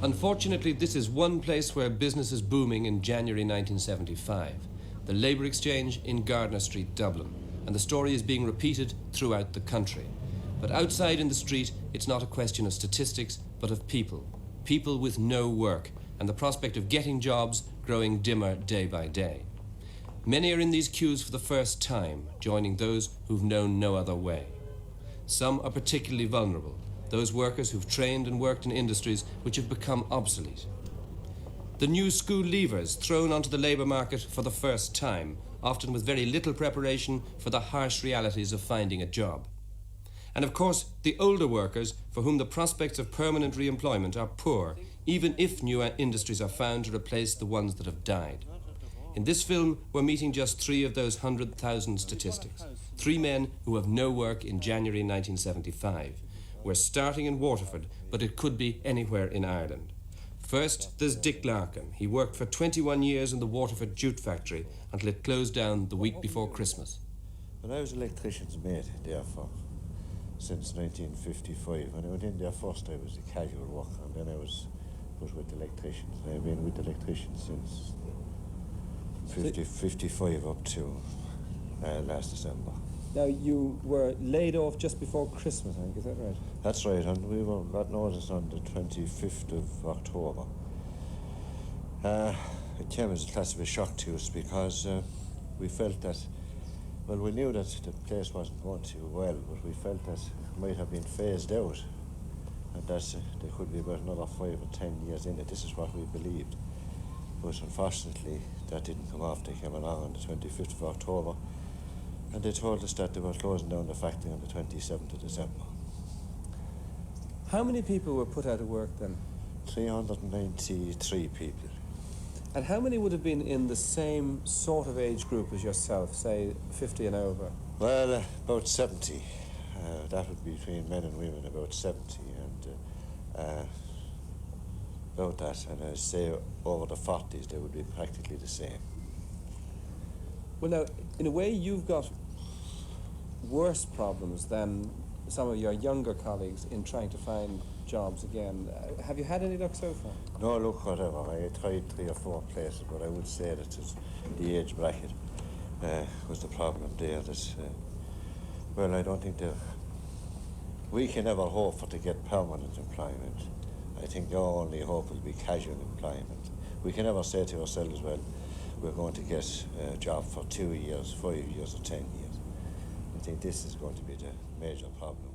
Unfortunately, this is one place where business is booming in January 1975, the Labour Exchange in Gardiner Street, Dublin, and the story is being repeated throughout the country. But outside in the street, it's not a question of statistics, but of people. People with no work, and the prospect of getting jobs growing dimmer day by day. Many are in these queues for the first time, joining those who've known no other way. Some are particularly vulnerable, those workers who've trained and worked in industries which have become obsolete. The new school leavers thrown onto the labour market for the first time, often with very little preparation for the harsh realities of finding a job. And of course, the older workers for whom the prospects of permanent re-employment are poor, even if new industries are found to replace the ones that have died. In this film, we're meeting just 3 of those 100,000 statistics. 3 men who have no work in January 1975. We're starting in Waterford, but it could be anywhere in Ireland. First, there's Dick Larkin. He worked for 21 years in the Waterford Jute Factory until it closed down the week before Christmas. Well, I was electrician's mate there since 1955. When I went in there first, I was a casual worker, and then I was put with electricians. I've been with electricians since 55 up to last December. Now, you were laid off just before Christmas, I think, is that right? That's right, and we got notice on the 25th of October. It came as a class of a shock to us because we felt that, well, we knew that the place wasn't going too well, but we felt that it might have been phased out, and that there could be about another 5 or 10 years in it. This is what we believed. But unfortunately, that didn't come off. They came along on the 25th of October, and they told us that they were closing down the factory on the 27th of December. How many people were put out of work then? 393 people. And how many would have been in the same sort of age group as yourself, say 50 and over? Well, about 70. That would be between men and women, about 70. And about that, and I say over the 40s, they would be practically the same. Well, now, in a way, you've got worse problems than some of your younger colleagues in trying to find jobs again. Have you had any luck so far? No luck whatever. I tried 3 or 4 places, but I would say that the age bracket was the problem there. Well, I don't think we can ever hope for to get permanent employment. I think our only hope will be casual employment. We can never say to ourselves, well, we're going to get a job for 2 years, 5 years or 10 years. I think this is going to be the major problem.